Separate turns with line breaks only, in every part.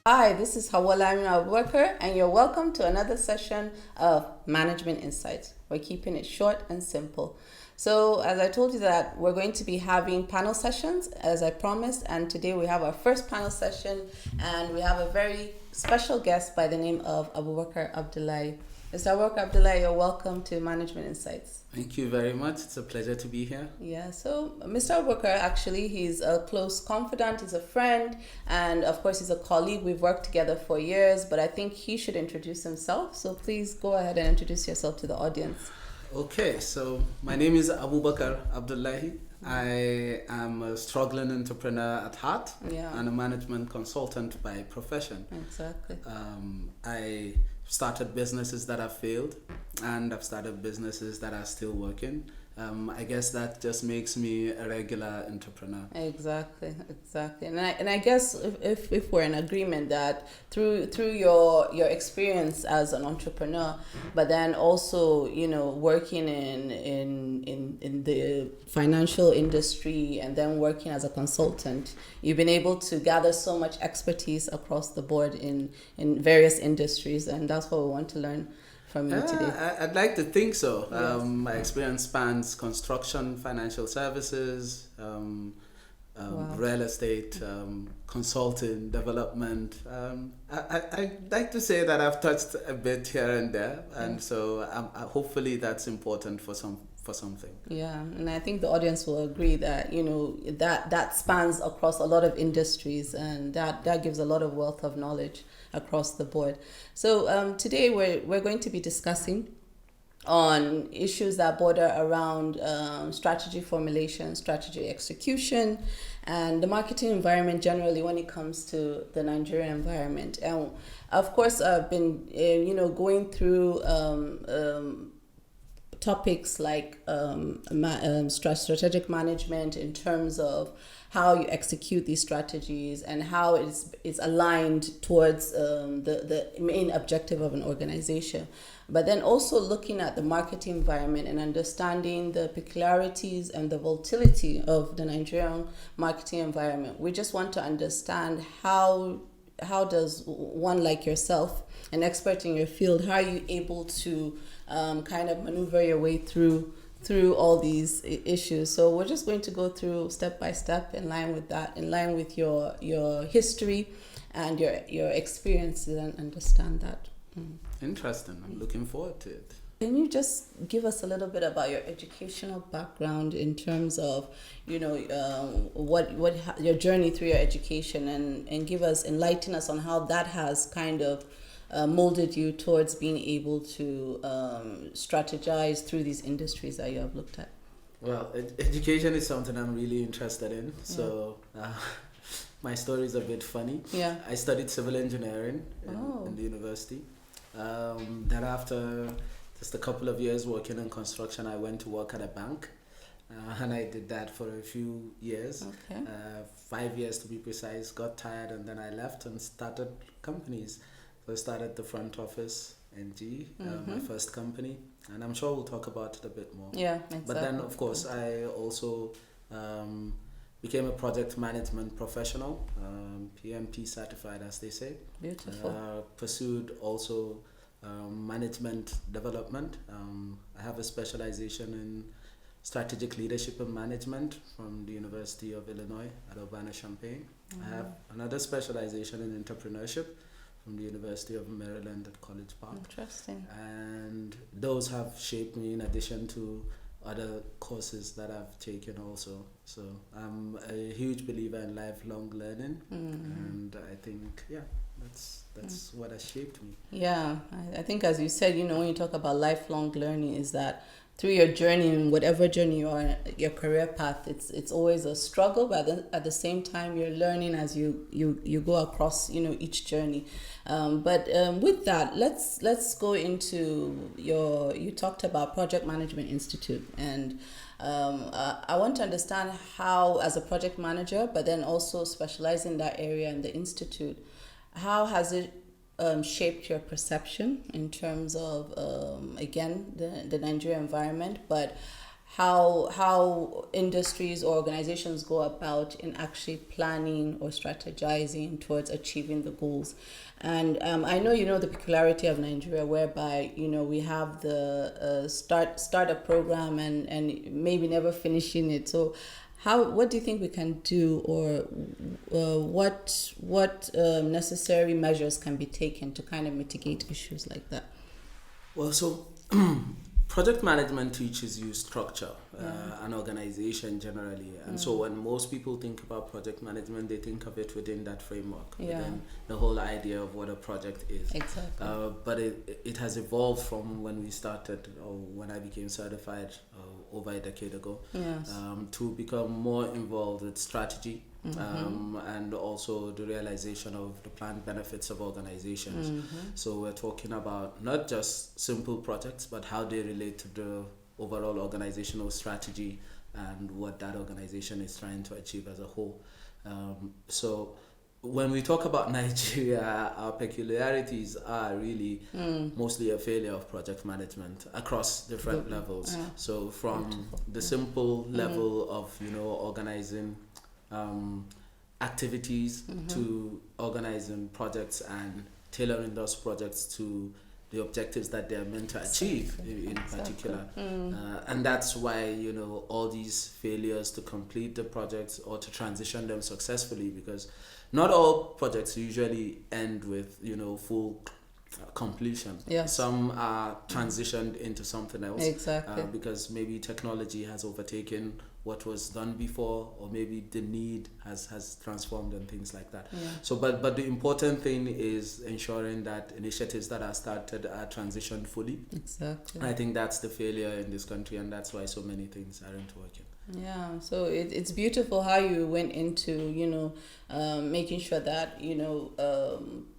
Hi, this is Hawala Abubakar, and you're welcome to another session of Management Insights. We're keeping it short and simple. So, as I told you that we're going to be having panel sessions, as I promised, and today we have our first panel session, and we have a very special guest by the name of Abubakar Abdullahi. Mr. Abubakar Abdullahi, you're welcome to Management Insights.
Thank you very much. It's a pleasure to be here.
Yeah, so Mr. Abubakar, actually, he's a close confidant, he's a friend, and of course, he's a colleague. We've worked together for years, but I think he should introduce himself. So please go ahead and introduce yourself to the audience.
Okay, so my name is Abubakar Abdullahi. I am a struggling entrepreneur at heart and a management consultant by profession.
Exactly.
I started businesses that have failed, and I've started businesses that are still working. I guess that just makes me a regular entrepreneur.
Exactly. And I guess if we're in agreement that through your experience as an entrepreneur, but then also working in the financial industry and then working as a consultant, you've been able to gather so much expertise across the board in various industries, and that's what we want to learn from you today.
I'd like to think so.
Yes.
My experience spans construction, financial services, real estate, consulting, development. I'd like to say that I've touched a bit here and there, and so hopefully that's important for something.
Yeah, and I think the audience will agree that that spans across a lot of industries, and that gives a lot of wealth of knowledge across the board. So today we're going to be discussing on issues that border around strategy formulation, strategy execution, and the marketing environment generally when it comes to the Nigerian environment. And of course, I've been going through topics like strategic management in terms of how you execute these strategies and how it's aligned towards the main objective of an organization. But then also looking at the marketing environment and understanding the peculiarities and the volatility of the Nigerian marketing environment. We just want to understand how does one like yourself, an expert in your field, how are you able to kind of maneuver your way through all these issues. So we're just going to go through step by step in line with that, in line with your history and your experiences, and understand that.
Interesting. I'm looking forward to it.
Can you just give us a little bit about your educational background in terms of, what your journey through your education, and enlighten us on how that has kind of molded you towards being able to strategize through these industries that you have looked at?
Well, education is something I'm really interested in. So my story is a bit funny.
Yeah.
I studied civil engineering in the university. Then after just a couple of years working in construction, I went to work at a bank. And I did that for a few years, 5 years to be precise, got tired, and then I left and started companies. So I started the front office, NG, my first company, and I'm sure we'll talk about it a bit more.
Yeah, exactly.
But then, of course, I also became a project management professional, PMP certified, as they say.
Beautiful.
Pursued also management development. I have a specialization in strategic leadership and management from the University of Illinois at Urbana-Champaign. I have another specialization in entrepreneurship from the University of Maryland at College Park.
Interesting.
And those have shaped me in addition to other courses that I've taken also. So I'm a huge believer in lifelong learning, and I think that's what has shaped me.
Yeah, I think as you said, when you talk about lifelong learning, is that through your journey, in whatever journey you are, your career path, it's always a struggle, but at the same time you're learning as you go across each journey. But with that, let's go into you talked about Project Management Institute, and I want to understand how, as a project manager, but then also specialize in that area in the institute, how has it shaped your perception in terms of again the Nigerian environment, but how industries or organizations go about in actually planning or strategizing towards achieving the goals. And I know you know the peculiarity of Nigeria, whereby we have the start a program and maybe never finishing it. So what do you think we can do, or what necessary measures can be taken to kind of mitigate issues like that?
Well, so project management teaches you structure and organization generally. And so when most people think about project management, they think of it within that framework, within the whole idea of what a project is.
Exactly.
But it has evolved from when we started, or when I became certified over a decade ago, to become more involved with strategy. And also the realization of the planned benefits of organizations. So we're talking about not just simple projects, but how they relate to the overall organizational strategy and what that organization is trying to achieve as a whole. So when we talk about Nigeria, our peculiarities are really mostly a failure of project management across different levels. So from the simple level of organizing activities to organizing projects and tailoring those projects to the objectives that they are meant to achieve in particular. And that's why all these failures to complete the projects or to transition them successfully, because not all projects usually end with full completion. Some are transitioned into something else, because maybe technology has overtaken what was done before, or maybe the need has transformed and things like that. So but the important thing is ensuring that initiatives that are started are transitioned fully. I think that's the failure in this country, and that's why so many things aren't working.
So it's beautiful how you went into making sure that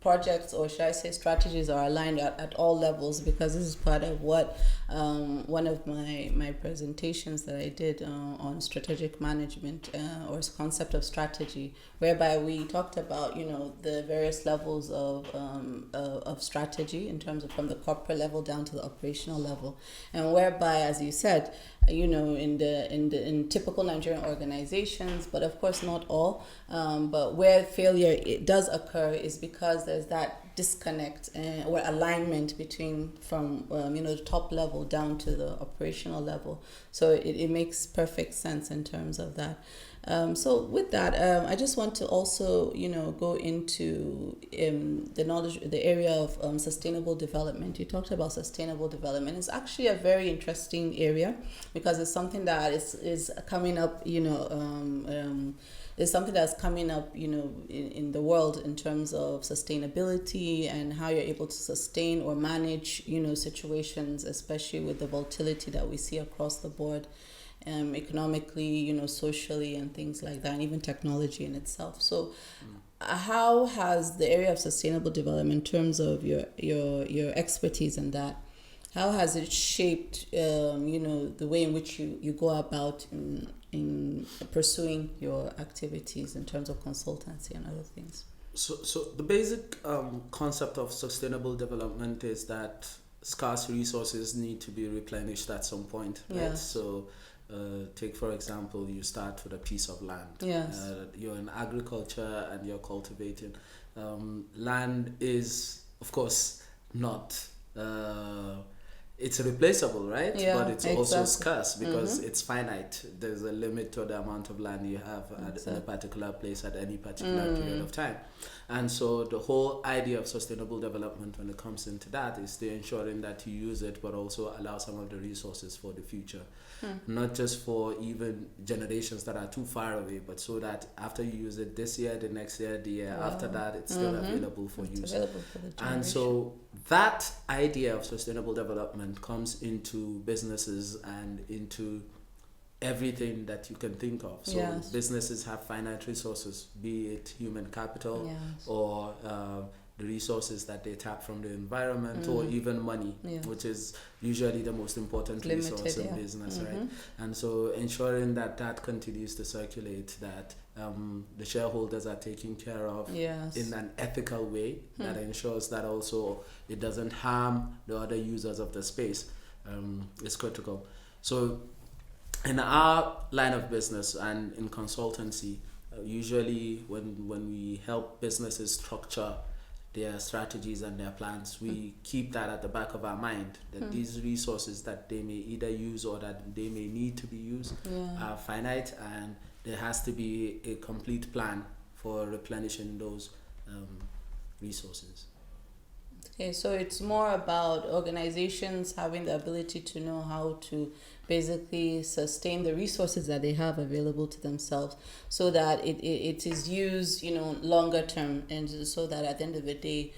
projects, or should I say strategies, are aligned at all levels, because this is part of what one of my presentations that I did on strategic management, or concept of strategy, whereby we talked about the various levels of strategy in terms of from the corporate level down to the operational level, and whereby, as you said, in typical Nigerian organizations, but of course not all, but where failure it does occur is because there's that disconnect or alignment between from the top level down to the operational level. So it makes perfect sense in terms of that. So with that, I just want to also go into the area of sustainable development. You talked about sustainable development. It's actually a very interesting area, because it's something that is coming up. It's something that's coming up, in the world in terms of sustainability and how you're able to sustain or manage, situations, especially with the volatility that we see across the board, economically, socially, and things like that, and even technology in itself. So, how has the area of sustainable development, in terms of your expertise in that, how has it shaped, the way in which you go about in pursuing your activities in terms of consultancy and other things?
So the basic concept of sustainable development is that scarce resources need to be replenished at some point, right? So take, for example, you start with a piece of land. You're in agriculture and you're cultivating. Land is, of course, not it's replaceable, right? But it's also scarce, because it's finite. There's a limit to the amount of land you have in a particular place at any particular period of time. And so the whole idea of sustainable development, when it comes into that, is to ensuring that you use it, but also allow some of the resources for the future. Not just for even generations that are too far away, but so that after you use it this year, the next year, the year after that, it's still available for use.
Available for the generation.
And so that idea of sustainable development comes into businesses and into everything that you can think of. So businesses have finite resources, be it human capital or the resources that they tap from the environment, or even money, which is usually the most important resource in business, right? And so ensuring that that continues to circulate, that the shareholders are taken care of in an ethical way that ensures that also it doesn't harm the other users of the space is critical. So in our line of business and in consultancy, usually when we help businesses structure their strategies and their plans, we keep that at the back of our mind, that these resources that they may either use or that they may need to be used are finite, and there has to be a complete plan for replenishing those resources.
Okay, so it's more about organizations having the ability to know how to basically sustain the resources that they have available to themselves, so that it is used, longer term, and so that at the end of the day,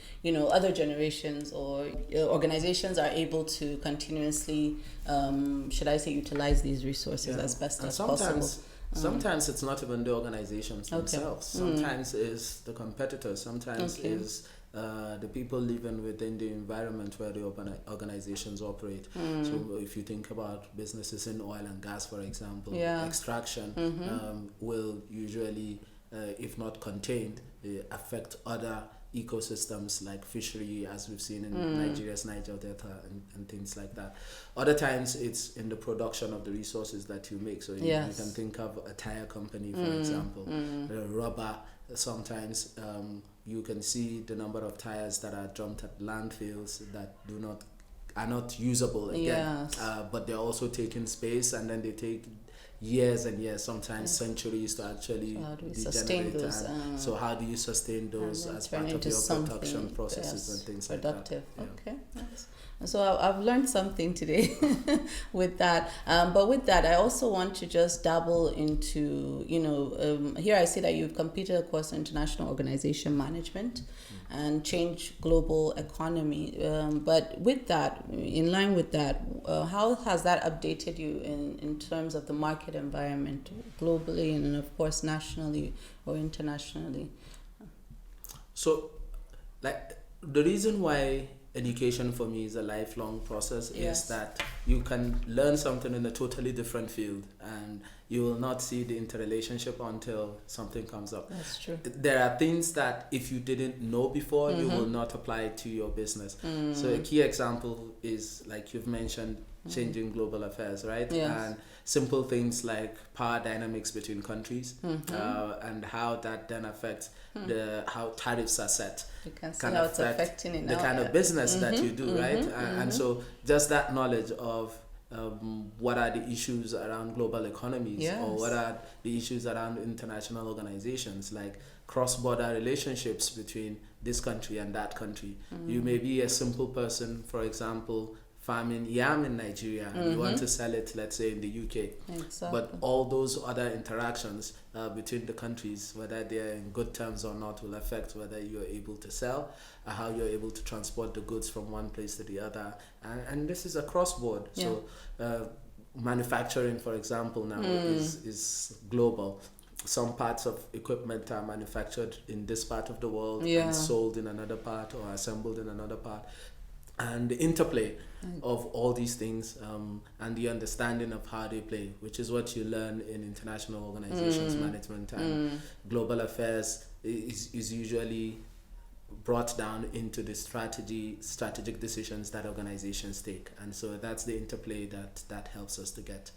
other generations or organizations are able to continuously, should I say, utilize these resources as best as possible.
Sometimes it's not even the organizations themselves. Sometimes it's the competitors. Sometimes it's the people living within the environment where the organizations operate. So if you think about businesses in oil and gas, for example, extraction will usually, if not contained, affect other ecosystems like fishery, as we've seen in Nigeria's Niger Delta and things like that. Other times it's in the production of the resources that you make. So you can think of a tire company, for example, rubber. Sometimes you can see the number of tires that are dumped at landfills that are not usable again, but they're also taking space, and then they take years and years, sometimes centuries, to actually
sustain those.
So how do you sustain those as part of your production processes and things
productive.
like that?
Okay, nice. So I've learned something today with that. But with that, I also want to just dabble into, here I see that you've completed a course in international organization management and change global economy. But with that, in line with that, how has that updated you in terms of the market environment globally and of course nationally or internationally?
So, the reason why education for me is a lifelong process is that you can learn something in a totally different field and you will not see the interrelationship until something comes up.
That's true.
There are things that if you didn't know before, you will not apply it to your business. So a key example is, like you've mentioned, changing global affairs, right? And simple things like power dynamics between countries and how that then affects how tariffs are set.
You can see how it's affecting it
the
now,
kind of business that you do, right? And so just that knowledge of what are the issues around global economies, or what are the issues around international organizations, like cross-border relationships between this country and that country. You may be a simple person, for example, farming yam in Nigeria, and you want to sell it, let's say, in the UK.
Exactly.
But all those other interactions between the countries, whether they're in good terms or not, will affect whether you're able to sell, how you're able to transport the goods from one place to the other. And this is across board. So manufacturing, for example, now is global. Some parts of equipment are manufactured in this part of the world and sold in another part or assembled in another part. And the interplay of all these things and the understanding of how they play, which is what you learn in international organizations management and global affairs, is usually brought down into the strategic decisions that organizations take. And so that's the interplay that helps us to get.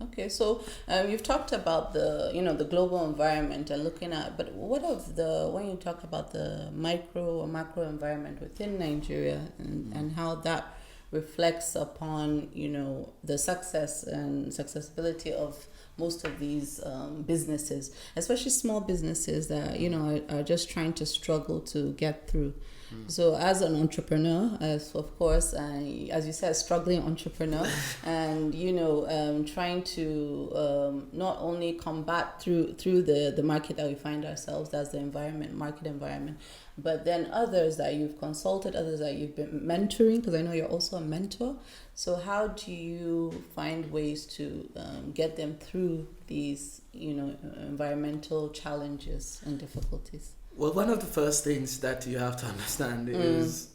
Okay, so you've talked about the global environment and looking at, but what of when you talk about the micro or macro environment within Nigeria and how that reflects upon the success and accessibility of most of these businesses, especially small businesses that are just trying to struggle to get through. So as an entrepreneur, as you said, struggling entrepreneur, and trying to not only combat through the market that we find ourselves, that's the market environment, but then others that you've consulted, others that you've been mentoring, because I know you're also a mentor. So how do you find ways to get them through these environmental challenges and difficulties?
Well, one of the first things that you have to understand is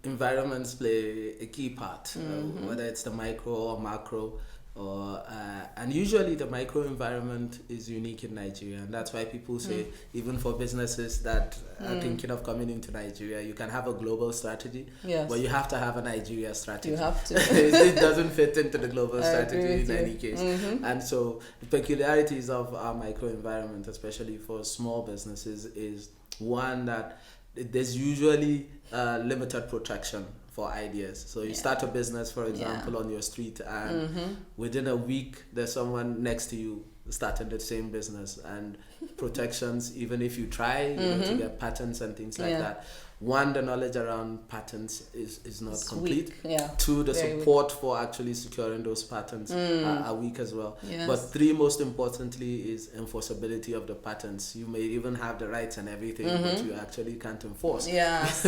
environments play a key part, whether it's the micro or macro. And usually the micro environment is unique in Nigeria, and that's why people say even for businesses that are thinking of coming into Nigeria, you can have a global strategy, but you have to have a Nigeria strategy.
You have to.
It doesn't fit into the global strategy in any case. And so the peculiarities of our micro environment, especially for small businesses, is one that there's usually limited protection for ideas. So you start a business, for example, on your street, and within a week there's someone next to you starting the same business, and protections, even if you try to get patents and things like that. One, the knowledge around patents is not complete. Two, the support for actually securing those patents are weak as well. But three, most importantly, is enforceability of the patents. You may even have the rights and everything, but you actually can't enforce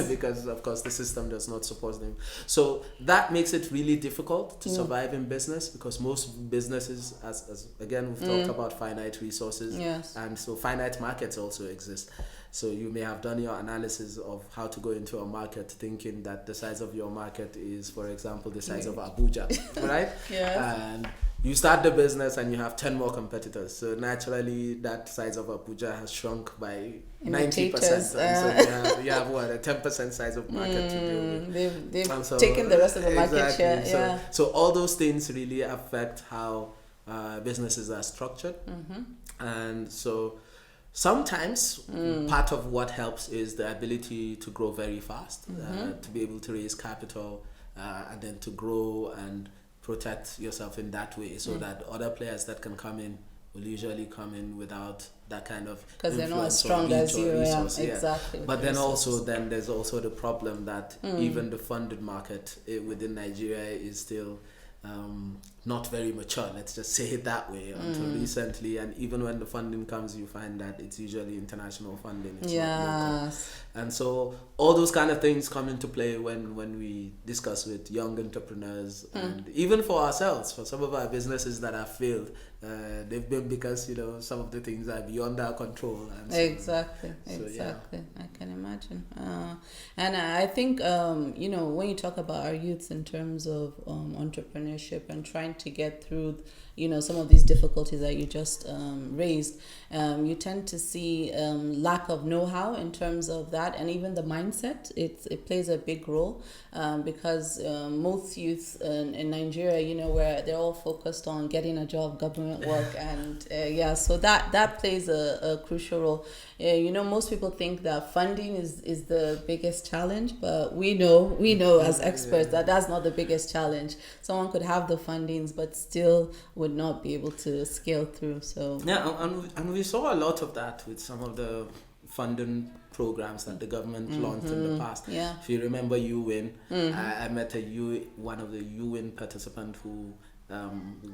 because, of course, the system does not support them. So that makes it really difficult to survive in business, because most businesses, as again, we've talked about finite resources, and so finite markets also exist. So you may have done your analysis of how to go into a market thinking that the size of your market is, for example, the size of Abuja, right? And you start the business and you have 10 more competitors. So naturally, that size of Abuja has shrunk by 90%. And so you have what, a 10% size of market to deal with.
They've taken the rest of the market share.
So all those things really affect how businesses are structured. And so sometimes part of what helps is the ability to grow very fast, to be able to raise capital, and then to grow and protect yourself in that way, so that other players that can come in will usually come in without that kind of
because they're not as strong as you. Exactly.
But then there's also the problem that even the funded market within Nigeria is still not very mature, let's just say it that way, until recently. And even when the funding comes, you find that it's usually international funding, it's not local. And so all those kind of things come into play when we discuss with young entrepreneurs, and even for ourselves, for some of our businesses that have failed, they've been because some of the things are beyond our control. And so,
exactly. I can imagine. And I think when you talk about our youths in terms of entrepreneurship and trying to get through some of these difficulties that you just raised, you tend to see lack of know-how in terms of that, and even the mindset. It plays a big role, because most youth in Nigeria, where they're all focused on getting a job, government work, and so that plays a crucial role. Most people think that funding is the biggest challenge, but we know as experts that that's not the biggest challenge. Someone could have the fundings but still would not be able to scale through. So
and we saw a lot of that with some of the funding programs that the government launched in the past. If you remember UWin, I met one of the UWin participants who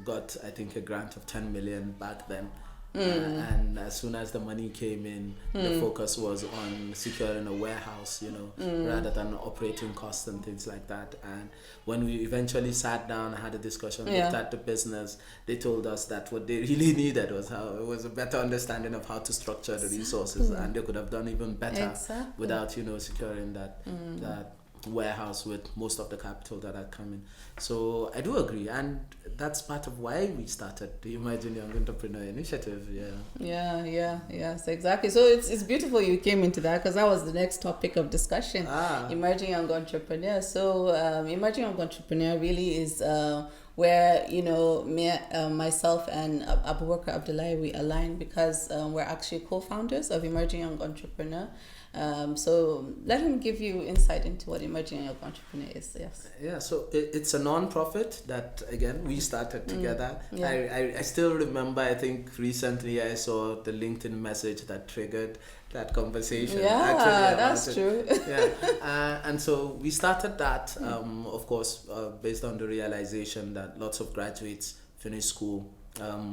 got, I think, a grant of 10 million back then. And as soon as the money came in, the focus was on securing a warehouse, rather than operating costs and things like that. And when we eventually sat down and had a discussion, looked at the business, they told us that what they really needed was a better understanding of how to structure the resources, and they could have done even better without securing that warehouse with most of the capital that had come in. So I do agree, and that's part of why we started the Imagine Young Entrepreneur Initiative.
Yes, exactly. So it's beautiful you came into that, because that was the next topic of discussion. Emerging Young Entrepreneur. So Emerging Young Entrepreneur really is where myself and Abubakar Abdullahi, we align, because we're actually co-founders of Emerging Young Entrepreneur. So let him give you insight into what Emerging Young Entrepreneur is.
So it's a non-profit that, again, we started together. I still remember, I think recently I saw the LinkedIn message that triggered that conversation.
That's true.
And so we started that, of course, based on the realization that lots of graduates finish school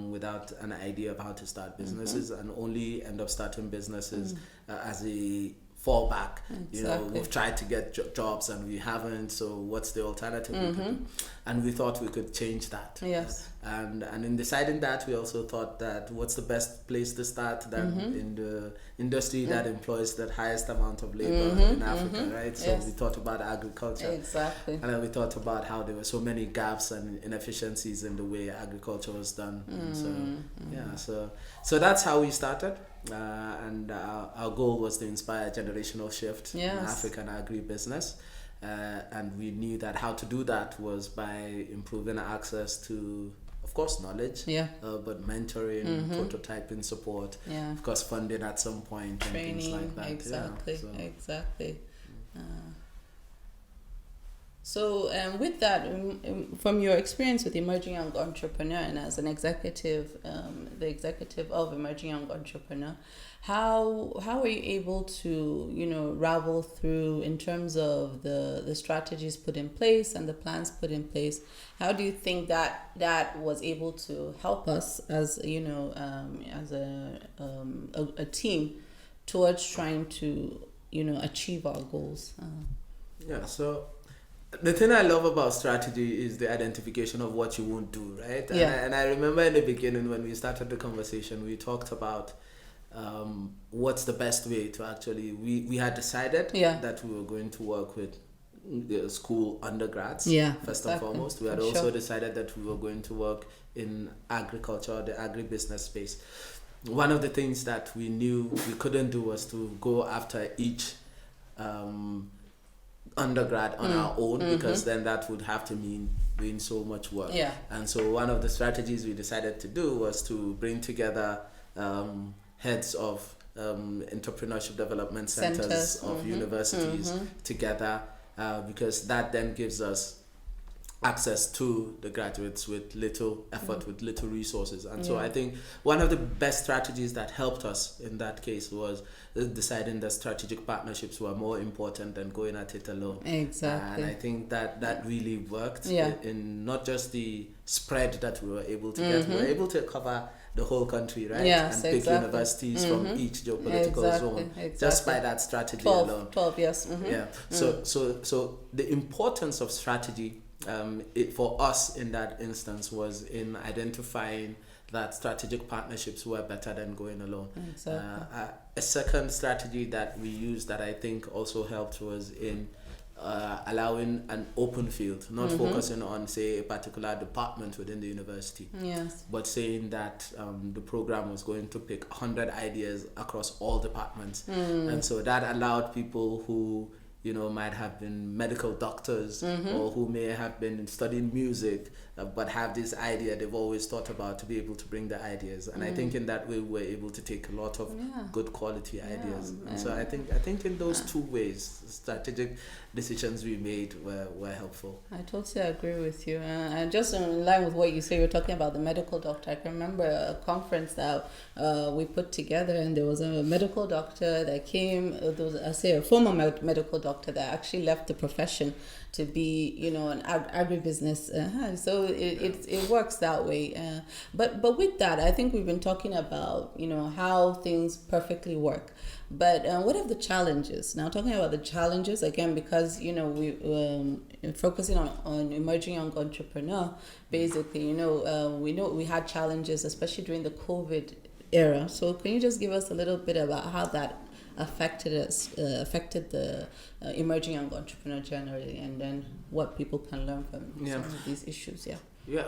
without an idea of how to start businesses, and only end up starting businesses as a fall back.
Exactly.
We've tried to get jobs and we haven't, so what's the alternative we could do? And we thought we could change that.
Yes.
And in deciding that, we also thought that what's the best place to start than in the industry that employs the highest amount of labor in Africa, right? So we thought about agriculture.
Exactly.
And then we thought about how there were so many gaps and inefficiencies in the way agriculture was done. And so that's how we started. And our goal was to inspire a generational shift in African agribusiness. And we knew that how to do that was by improving access to, of course, knowledge, but mentoring, prototyping support, of course, funding at some point,
training,
and things like that.
Exactly. So with that, from your experience with Emerging Young Entrepreneur and as an executive, the executive of Emerging Young Entrepreneur, how are you able to, ravel through in terms of the strategies put in place and the plans put in place? How do you think that was able to help us as, as a team towards trying to, achieve our goals?
So the thing I love about strategy is the identification of what you won't do, right? And I remember in the beginning when we started the conversation, we talked about what's the best way to actually, we had decided that we were going to work with the school undergrads, first and foremost. We had also decided that we were going to work in agriculture, the agribusiness space. One of the things that we knew we couldn't do was to go after each undergrad on our own, because then that would have to mean doing so much work. And so one of the strategies we decided to do was to bring together heads of entrepreneurship development centers of universities together, because that then gives us access to the graduates with little effort, with little resources. And so I think one of the best strategies that helped us in that case was deciding that strategic partnerships were more important than going at it alone.
Exactly.
And I think that really worked in not just the spread that we were able to get, we were able to cover the whole country, right?
Yes,
and pick universities from each geopolitical zone just by that strategy alone.
12, yes.
So the importance of strategy for us in that instance was in identifying that strategic partnerships were better than going alone. A second strategy that we used that I think also helped was in allowing an open field, not focusing on, say, a particular department within the university, but saying that the program was going to pick 100 ideas across all departments. And so that allowed people who might have been medical doctors or who may have been studying music but have this idea they've always thought about, to be able to bring the ideas. And I think in that way we're able to take a lot of good quality ideas. And so I think in those two ways, strategic decisions we made were helpful.
I totally agree with you. And just in line with what you say, you're talking about the medical doctor. I can remember a conference that we put together, and there was a medical doctor that came. There was, a former medical doctor that actually left the profession to be, an agribusiness. So it works that way. But with that, I think we've been talking about, how things perfectly work. But what are the challenges? Now, talking about the challenges again, because we focusing on emerging young entrepreneur, basically, we know we had challenges, especially during the COVID era. So can you just give us a little bit about how that affected the emerging young entrepreneur generally, and then what people can learn from some of these issues?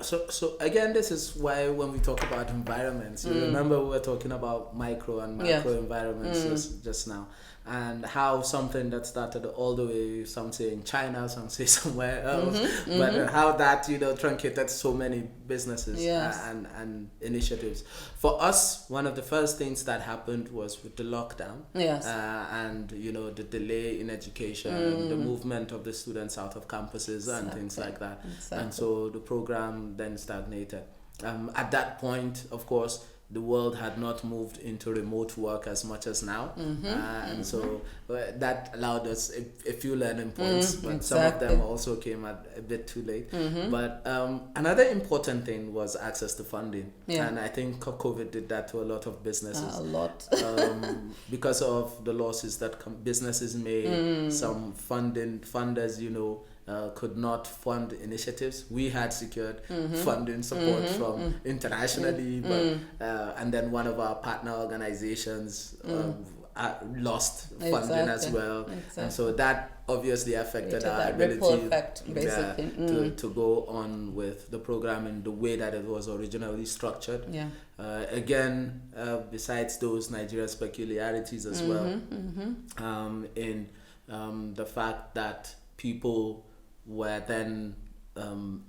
So again, this is why when we talk about environments, you remember we were talking about micro and macro environments just now, and how something that started all the way, some say in China, some say somewhere else, but how that truncated so many businesses and initiatives. For us, one of the first things that happened was with the lockdown, and the delay in education, the movement of the students out of campuses and things like that, and so the program then stagnated. At that point, of course, the world had not moved into remote work as much as now, and so that allowed us a few learning points, but some of them also came at a bit too late. But another important thing was access to funding, and I think COVID did that to a lot of businesses.
A lot.
Because of the losses that businesses made, some funders, could not fund initiatives. We had secured funding support from internationally, but and then one of our partner organizations lost funding as well, and so that obviously affected our ability to go on with the program in the way that it was originally structured. Again, besides those Nigeria's peculiarities as well, in the fact that people were then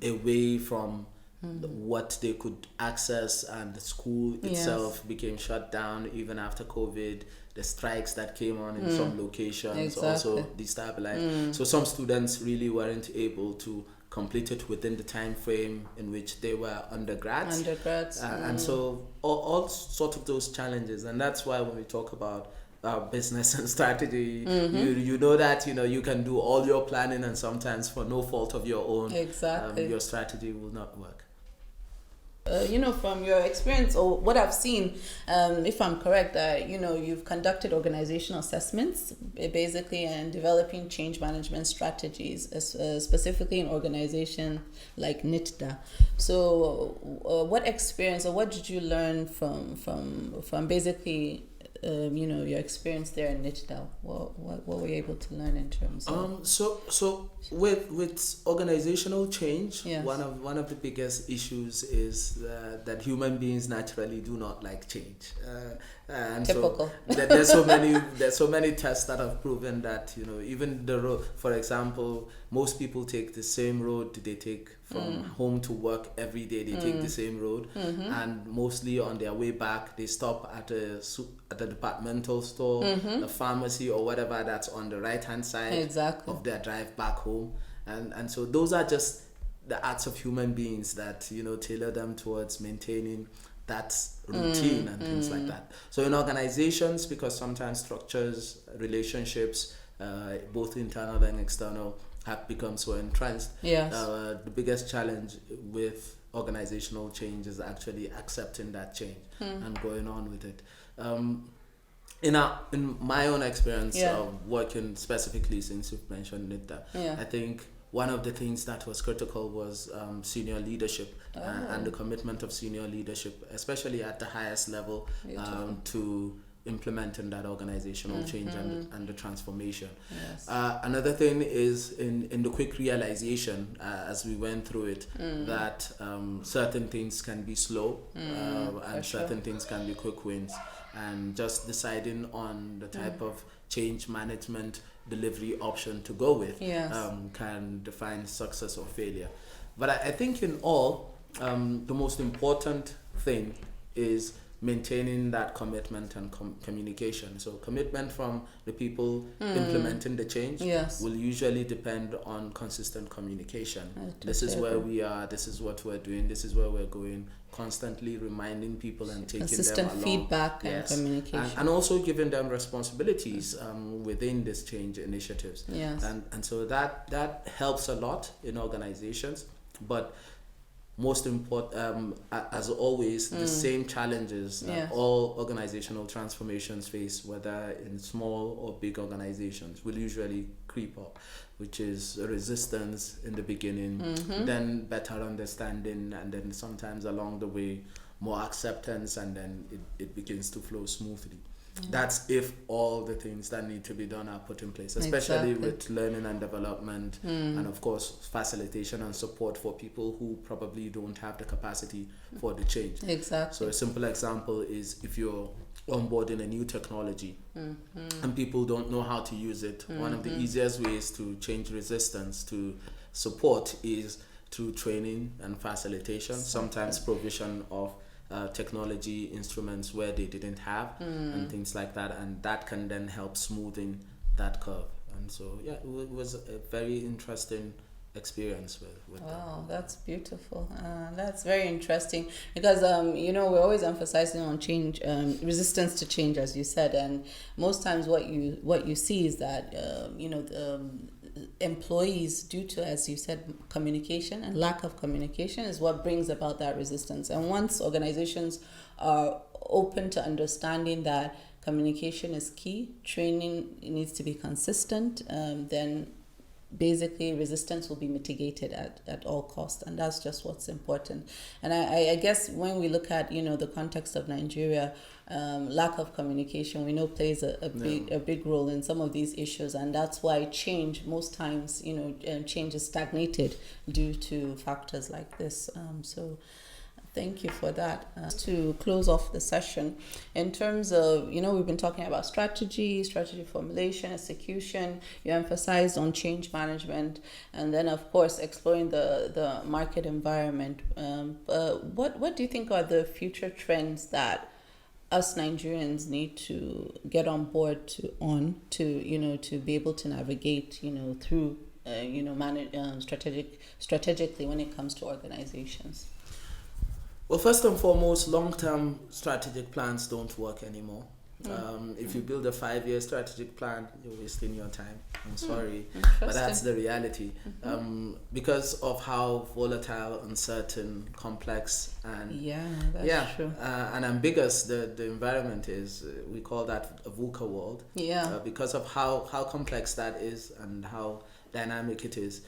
away from what they could access, and the school itself became shut down even after COVID. The strikes that came on in some locations also destabilized. So some students really weren't able to complete it within the time frame in which they were undergrads. And so all sorts of those challenges, and that's why when we talk about business and strategy, you know that you can do all your planning, and sometimes for no fault of your own, your strategy will not work.
From your experience or what I've seen, if I'm correct, you've conducted organizational assessments basically and developing change management strategies, specifically in organization like NITDA. So what experience or what did you learn from basically your experience there in NITDA? What were you able to learn in terms of?
So with organizational change, one of the biggest issues is that human beings naturally do not like change. And
typical.
So there's so many tests that have proven that even the road, for example, most people take the same road they take from home to work every day. They take the same road, and mostly on their way back they stop at a departmental store, a pharmacy, or whatever that's on the right hand side of their drive back home. And so those are just the acts of human beings that tailor them towards maintaining that routine and things like that. So in organizations, because sometimes structures, relationships, both internal and external, have become so entrenched, the biggest challenge with organizational change is actually accepting that change and going on with it. In my own experience, working specifically since you've mentioned it, I think one of the things that was critical was senior leadership and the commitment of senior leadership, especially at the highest level, to implementing that organizational change and the transformation. Another thing is in the quick realization as we went through it, that certain things can be slow and certain things can be quick wins, and just deciding on the type of change management delivery option to go with can define success or failure. But I think in all, the most important thing is maintaining that commitment and communication. So commitment from the people implementing the change will usually depend on consistent communication. This is where we are, this is what we're doing, this is where we're going, constantly reminding people and taking
consistent
them along.
Feedback and communication.
And also giving them responsibilities within this change initiatives. And so that helps a lot in organizations. But most important, as always, the same challenges that all organizational transformations face, whether in small or big organizations, will usually creep up, which is resistance in the beginning, then better understanding, and then sometimes along the way more acceptance, and then it begins to flow smoothly. That's if all the things that need to be done are put in place, especially with learning and development, and of course facilitation and support for people who probably don't have the capacity for the change. So a simple example is if you're onboarding a new technology and people don't know how to use it, one of the easiest ways to change resistance to support is through training and facilitation, sometimes provision of technology instruments where they didn't have, and things like that, and that can then help smoothing that curve. And so it was a very interesting experience with them.
Wow, that's beautiful. That's very interesting because we're always emphasizing on change, resistance to change, as you said, and most times what you see is that employees, due to, as you said, communication and lack of communication, is what brings about that resistance. And once organizations are open to understanding that communication is key, training needs to be consistent, then basically resistance will be mitigated at all costs, and that's just what's important. And I guess when we look at the context of Nigeria, lack of communication we know plays a big role in some of these issues, and that's why change most times change is stagnated due to factors like this. So thank you for that. To close off the session, in terms of, we've been talking about strategy formulation, execution. You emphasized on change management, and then of course exploring the market environment. What do you think are the future trends that us Nigerians need to get on board to be able to navigate through strategically when it comes to organizations?
Well, first and foremost, long-term strategic plans don't work anymore. If you build a 5-year strategic plan, you're wasting your time. I'm sorry, but that's the reality. Because of how volatile, uncertain, complex, and
true.
And ambiguous the environment is. We call that a VUCA world. Because of how complex that is and how dynamic it is.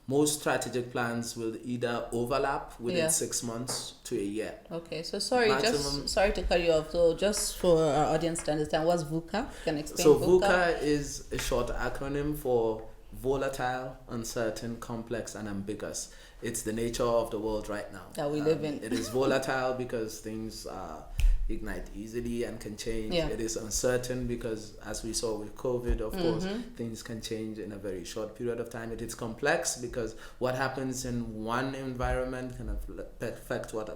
Most strategic plans will either overlap within 6 months to a year.
Okay, so sorry to cut you off. So just for our audience to understand, what's VUCA? You can explain.
So VUCA is a short acronym for volatile, uncertain, complex, and ambiguous. It's the nature of the world right now
that we live in.
It is volatile because things ignite easily and can change. It is uncertain because, as we saw with COVID, of course, things can change in a very short period of time. It is complex because what happens in one environment can affect what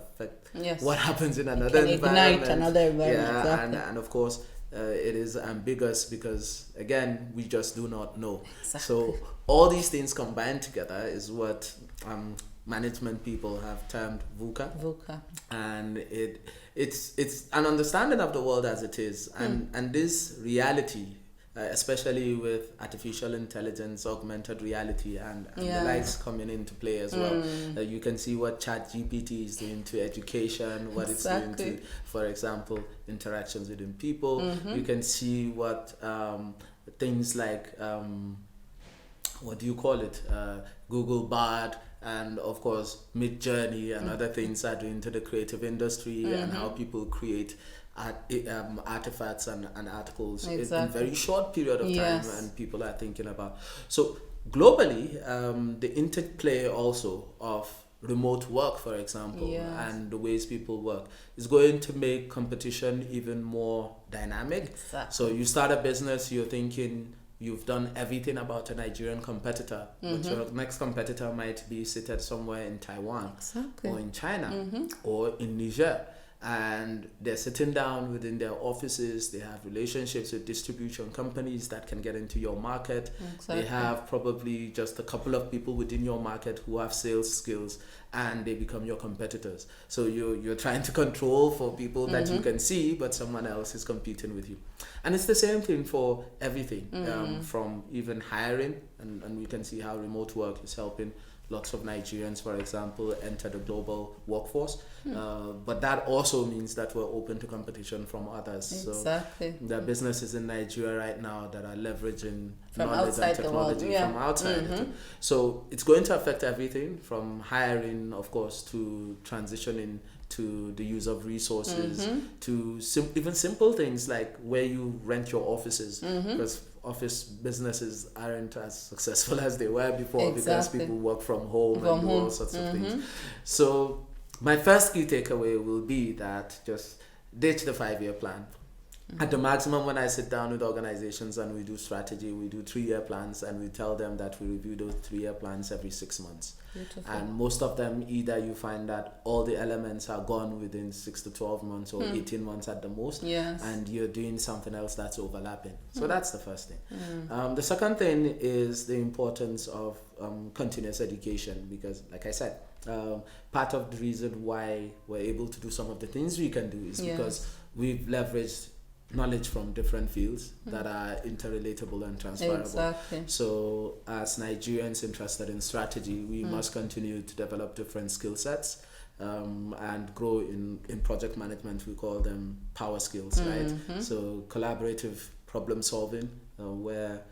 happens in another environment.
Ignite another environment.
Exactly. and of course, it is ambiguous because, again, we just do not know.
Exactly.
So all these things combined together is what management people have termed VUCA. And it's an understanding of the world as it is, and this reality, especially with artificial intelligence, augmented reality, and the likes coming into play as well. You can see what ChatGPT is doing to education, what it's doing to, for example, interactions within people. You can see what things like what do you call it? Google Bard, and of course Midjourney and other things are doing to the creative industry, and how people create artifacts and articles in a very short period of time, and people are thinking about. So globally, the interplay also of remote work, for example, and the ways people work is going to make competition even more dynamic. So you start a business, you're thinking you've done everything about a Nigerian competitor, but your next competitor might be seated somewhere in Taiwan or in China or in Niger. And they're sitting down within their offices. They have relationships with distribution companies that can get into your market. They have probably just a couple of people within your market who have sales skills, and they become your competitors. So you're trying to control for people that you can see, but someone else is competing with you. And it's the same thing for everything, from even hiring, and we can see how remote work is helping lots of Nigerians, for example, enter the global workforce. But that also means that we're open to competition from others. So there are businesses in Nigeria right now that are leveraging knowledge and technology from outside. So it's going to affect everything from hiring, of course, to transitioning to the use of resources, to even simple things like where you rent your offices, because office businesses aren't as successful as they were before because people work from home and do all sorts of things. So my first key takeaway will be that just ditch the 5-year plan. At the maximum, when I sit down with organizations and we do strategy, we do 3-year plans, and we tell them that we review those 3-year plans every 6 months.
Beautiful.
And most of them, either you find that all the elements are gone within 6 to 12 months or 18 months at the most,
Yes.
and you're doing something else that's overlapping. So that's the first thing. The second thing is the importance of continuous education, because like I said, part of the reason why we're able to do some of the things we can do is because we've leveraged knowledge from different fields that are interrelatable and transferable.
Exactly.
So as Nigerians interested in strategy, we must continue to develop different skill sets and grow in project management. We call them power skills, right? So collaborative problem solving, where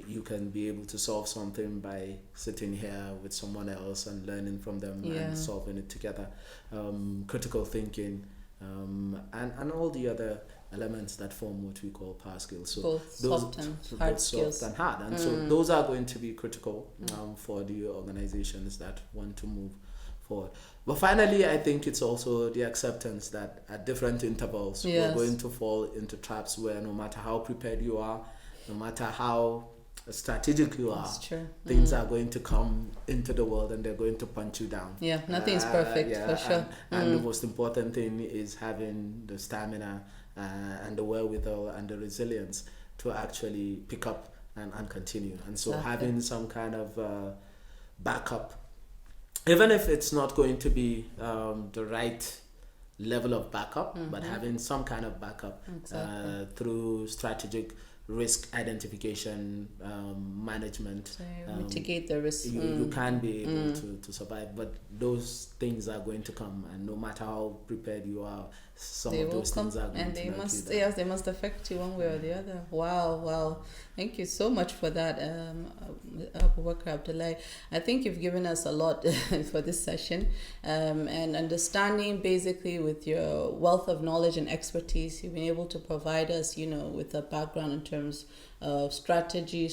you can be able to solve something by sitting here with someone else and learning from them and solving it together. Critical thinking, and all the other elements that form what we call power skills. So
both
those
soft and
both
hard
soft
skills.
and hard, and so those are going to be critical for the organizations that want to move forward. But finally, I think it's also the acceptance that at different intervals we're going to fall into traps where no matter how prepared you are, no matter how strategic you are, things are going to come into the world and they're going to punch you down.
Yeah, nothing's perfect, for sure.
And the most important thing is having the stamina and the wherewithal and the resilience to actually pick up and continue. And so having some kind of backup, even if it's not going to be the right level of backup, but having some kind of backup through strategic risk identification, management.
So mitigate the risk.
You can be able to survive, but those things are going to come, and no matter how prepared you are, some of those things are going to must
they must affect you one way or the other. Wow. Thank you so much for that, Abubakar Abdullahi. I think you've given us a lot for this session, and understanding basically with your wealth of knowledge and expertise, you've been able to provide us, with a background in terms of strategy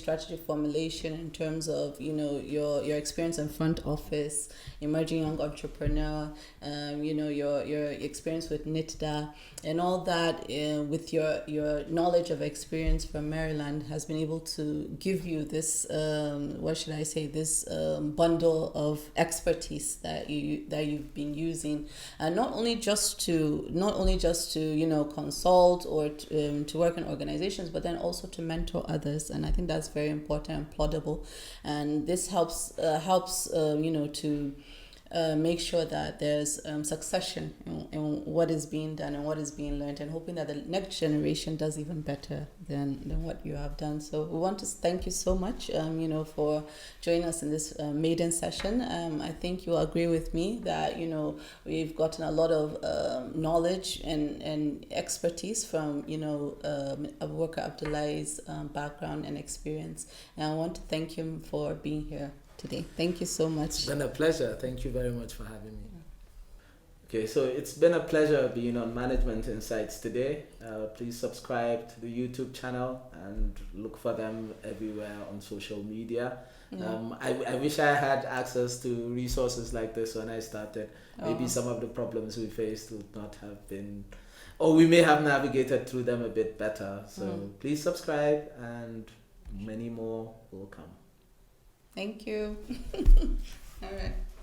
formulation, in terms of your experience in front office, emerging young entrepreneur, your experience with NITDA, and all that, with your knowledge of experience from Maryland has been able to give you this this bundle of expertise that you've been using, and not only just to consult or to work in organizations, but then also to mentor others. And I think that's very important and plausible, and this helps to make sure that there's succession in what is being done and what is being learned, and hoping that the next generation does even better than what you have done. So we want to thank you so much for joining us in this maiden session. I think you'll agree with me that we've gotten a lot of knowledge and expertise from Abubakar Abdullahi's background and experience, and I want to thank him for being here today. Thank you so much.
It's been a pleasure. Thank you very much for having me. Okay, so it's been a pleasure being on Management Insights today. Please subscribe to the YouTube channel and look for them everywhere on social media. I wish I had access to resources like this when I started. Maybe some of the problems we faced would not have been, or we may have navigated through them a bit better. So please subscribe, and many more will come.
Thank you. All right.